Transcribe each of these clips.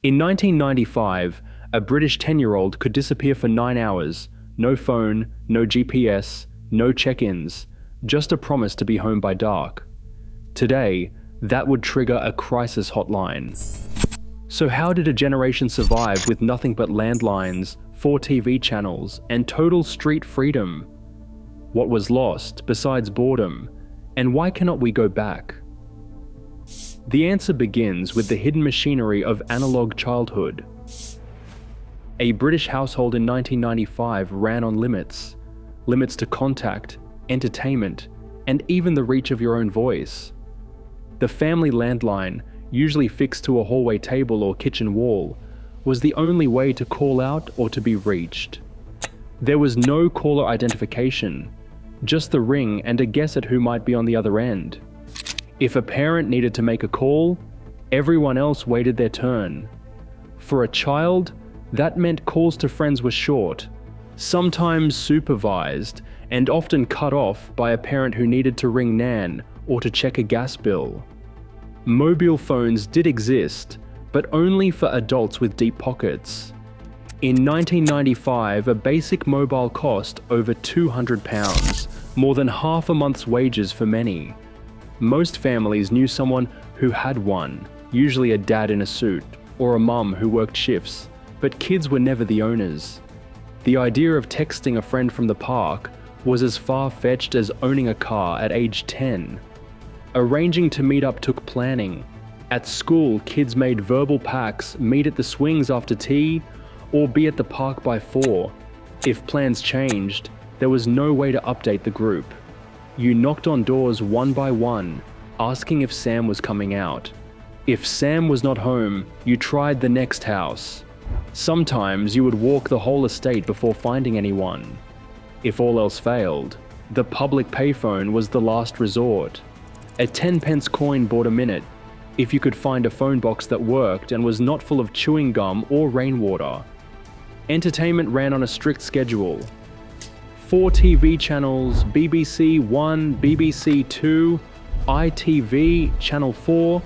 In 1995, a British 10-year-old could disappear for 9 hours, no phone, no GPS, no check-ins, just a promise to be home by dark. Today, that would trigger a crisis hotline. So how did a generation survive with nothing but landlines, 4 TV channels, and total street freedom? What was lost besides boredom, and why cannot we go back? The answer begins with the hidden machinery of analog childhood. A British household in 1995 ran on limits to contact, entertainment, and even the reach of your own voice. The family landline, usually fixed to a hallway table or kitchen wall, was the only way to call out or to be reached. There was no caller identification, just the ring and a guess at who might be on the other end. If a parent needed to make a call, everyone else waited their turn. For a child, that meant calls to friends were short, sometimes supervised, and often cut off by a parent who needed to ring Nan or to check a gas bill. Mobile phones did exist, but only for adults with deep pockets. In 1995, a basic mobile cost over £200, more than half a month's wages for many. Most families knew someone who had one, usually a dad in a suit, or a mum who worked shifts, but kids were never the owners. The idea of texting a friend from the park was as far-fetched as owning a car at age 10. Arranging to meet up took planning. At school, kids made verbal pacts, meet at the swings after tea, or be at the park by 4. If plans changed, there was no way to update the group. You knocked on doors one by one, asking if Sam was coming out. If Sam was not home, you tried the next house. Sometimes you would walk the whole estate before finding anyone. If all else failed, the public payphone was the last resort. A 10-pence coin bought a minute, if you could find a phone box that worked and was not full of chewing gum or rainwater. Entertainment ran on a strict schedule. 4 TV channels, BBC One, BBC Two, ITV, Channel 4,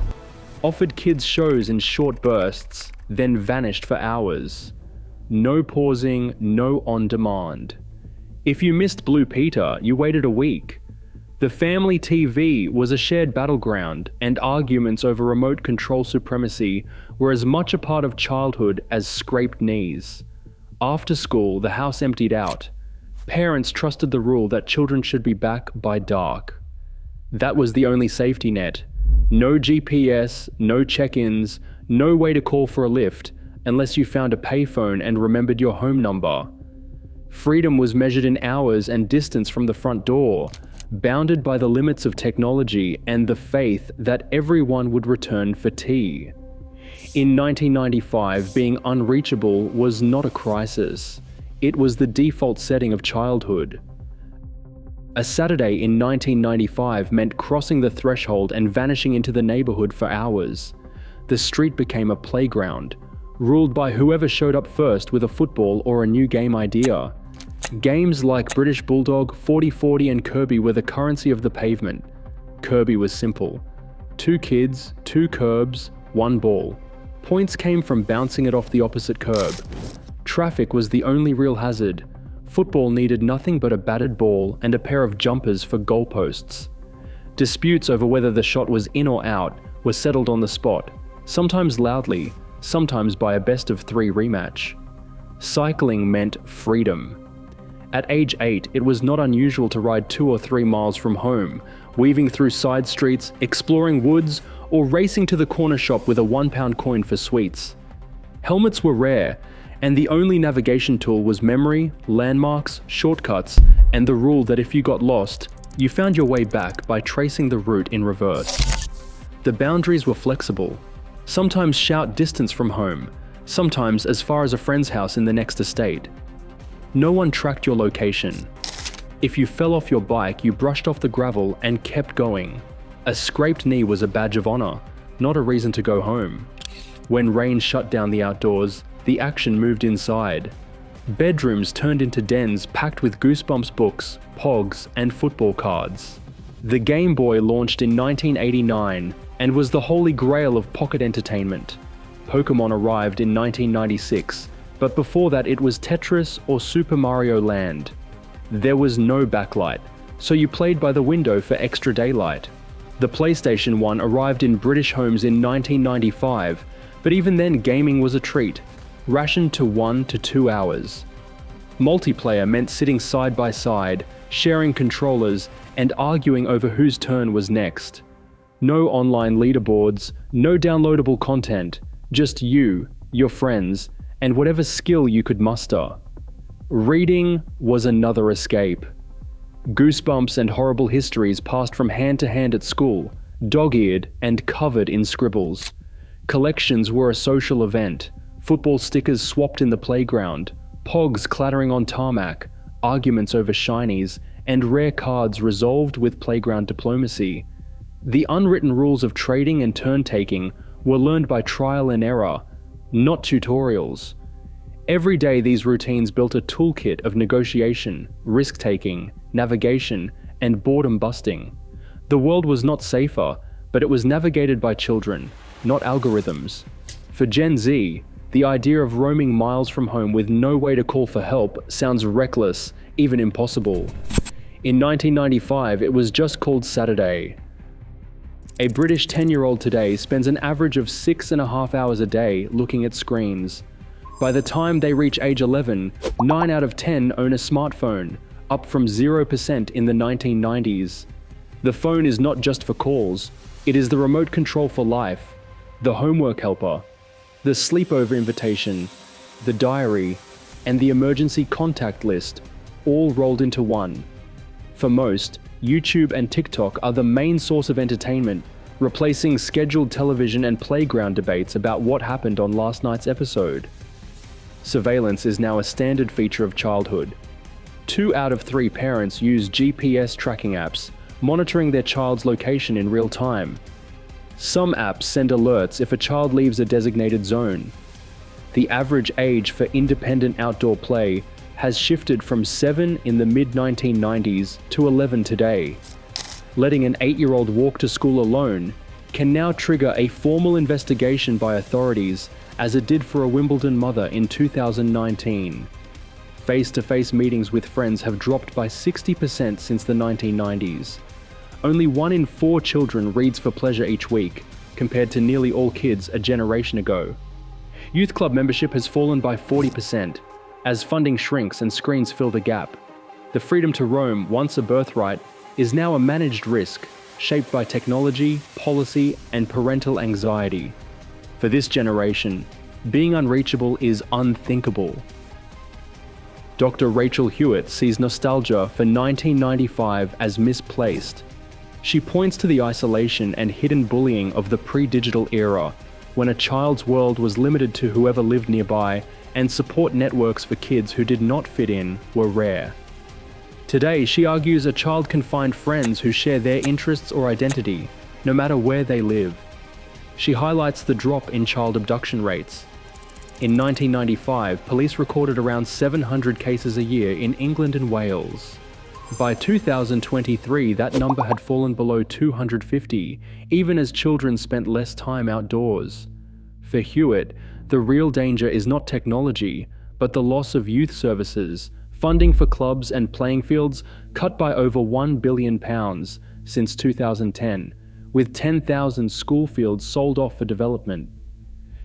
offered kids shows in short bursts, then vanished for hours. No pausing, no on-demand. If you missed Blue Peter, you waited a week. The family TV was a shared battleground, and arguments over remote control supremacy were as much a part of childhood as scraped knees. After school, the house emptied out. Parents trusted the rule that children should be back by dark. That was the only safety net. No GPS, no check-ins, no way to call for a lift unless you found a payphone and remembered your home number. Freedom was measured in hours and distance from the front door, bounded by the limits of technology and the faith that everyone would return for tea. In 1995, being unreachable was not a crisis. It was the default setting of childhood. A Saturday in 1995 meant crossing the threshold and vanishing into the neighborhood for hours. The street became a playground, ruled by whoever showed up first with a football or a new game idea. Games like British Bulldog, 40-40 and Kirby were the currency of the pavement. Kirby was simple. 2 kids, 2 curbs, 1 ball. Points came from bouncing it off the opposite curb. Traffic was the only real hazard. Football needed nothing but a batted ball and a pair of jumpers for goalposts. Disputes over whether the shot was in or out were settled on the spot, sometimes loudly, sometimes by a best-of-3 rematch. Cycling meant freedom. At age 8, it was not unusual to ride 2 or 3 miles from home, weaving through side streets, exploring woods, or racing to the corner shop with a £1 coin for sweets. Helmets were rare, and the only navigation tool was memory, landmarks, shortcuts, and the rule that if you got lost, you found your way back by tracing the route in reverse. The boundaries were flexible. Sometimes shout distance from home, sometimes as far as a friend's house in the next estate. No one tracked your location. If you fell off your bike, you brushed off the gravel and kept going. A scraped knee was a badge of honor, not a reason to go home. When rain shut down the outdoors, the action moved inside. Bedrooms turned into dens packed with Goosebumps books, Pogs, and football cards. The Game Boy launched in 1989 and was the holy grail of pocket entertainment. Pokemon arrived in 1996, but before that it was Tetris or Super Mario Land. There was no backlight, so you played by the window for extra daylight. The PlayStation 1 arrived in British homes in 1995, but even then gaming was a treat, rationed to 1 to 2 hours. Multiplayer meant sitting side by side, sharing controllers, and arguing over whose turn was next. No online leaderboards, no downloadable content, just you, your friends, and whatever skill you could muster. Reading was another escape. Goosebumps and horrible histories passed from hand to hand at school, dog-eared and covered in scribbles. Collections were a social event, football stickers swapped in the playground, pogs clattering on tarmac, arguments over shinies, and rare cards resolved with playground diplomacy. The unwritten rules of trading and turn-taking were learned by trial and error, not tutorials. Every day these routines built a toolkit of negotiation, risk-taking, navigation, and boredom busting. The world was not safer, but it was navigated by children, not algorithms. For Gen Z, the idea of roaming miles from home with no way to call for help sounds reckless, even impossible. In 1995, it was just called Saturday. A British 10-year-old today spends an average of 6.5 hours a day looking at screens. By the time they reach age 11, 9 out of 10 own a smartphone, up from 0% in the 1990s. The phone is not just for calls, it is the remote control for life, the homework helper, the sleepover invitation, the diary, and the emergency contact list, all rolled into one. For most, YouTube and TikTok are the main source of entertainment, replacing scheduled television and playground debates about what happened on last night's episode. Surveillance is now a standard feature of childhood. 2 out of 3 parents use GPS tracking apps, monitoring their child's location in real time. Some apps send alerts if a child leaves a designated zone. The average age for independent outdoor play has shifted from 7 in the mid-1990s to 11 today. Letting an 8-year-old walk to school alone can now trigger a formal investigation by authorities, as it did for a Wimbledon mother in 2019. Face-to-face meetings with friends have dropped by 60% since the 1990s. Only 1 in 4 children reads for pleasure each week, compared to nearly all kids a generation ago. Youth club membership has fallen by 40%, as funding shrinks and screens fill the gap. The freedom to roam, once a birthright, is now a managed risk, shaped by technology, policy, and parental anxiety. For this generation, being unreachable is unthinkable. Dr. Rachel Hewitt sees nostalgia for 1995 as misplaced. She points to the isolation and hidden bullying of the pre-digital era, when a child's world was limited to whoever lived nearby, and support networks for kids who did not fit in were rare. Today, she argues a child can find friends who share their interests or identity, no matter where they live. She highlights the drop in child abduction rates. In 1995, police recorded around 700 cases a year in England and Wales. By 2023, that number had fallen below 250, even as children spent less time outdoors. For Hewitt, the real danger is not technology, but the loss of youth services, funding for clubs and playing fields cut by over £1 billion since 2010, with 10,000 school fields sold off for development.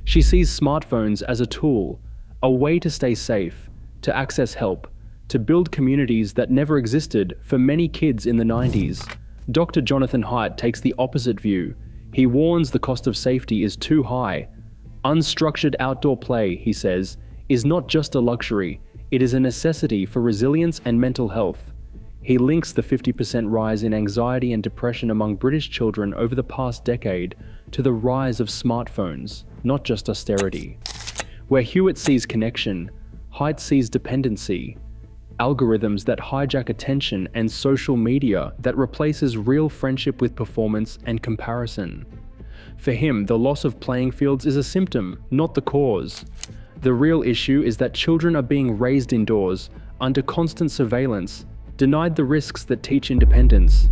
She sees smartphones as a tool, a way to stay safe, to access help, to build communities that never existed for many kids in the 90s. Dr. Jonathan Haidt takes the opposite view. He warns the cost of safety is too high. Unstructured outdoor play, he says, is not just a luxury, it is a necessity for resilience and mental health. He links the 50% rise in anxiety and depression among British children over the past decade to the rise of smartphones, not just austerity. Where Hewitt sees connection, Haidt sees dependency. Algorithms that hijack attention and social media that replaces real friendship with performance and comparison. For him, the loss of playing fields is a symptom, not the cause. The real issue is that children are being raised indoors, under constant surveillance, denied the risks that teach independence.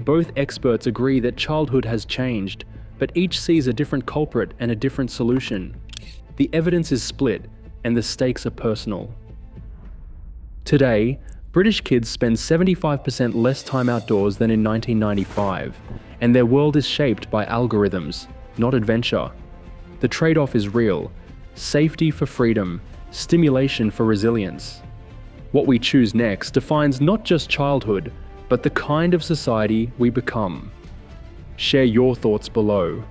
Both experts agree that childhood has changed, but each sees a different culprit and a different solution. The evidence is split, and the stakes are personal. Today, British kids spend 75% less time outdoors than in 1995, and their world is shaped by algorithms, not adventure. The trade-off is real: safety for freedom, stimulation for resilience. What we choose next defines not just childhood, but the kind of society we become. Share your thoughts below.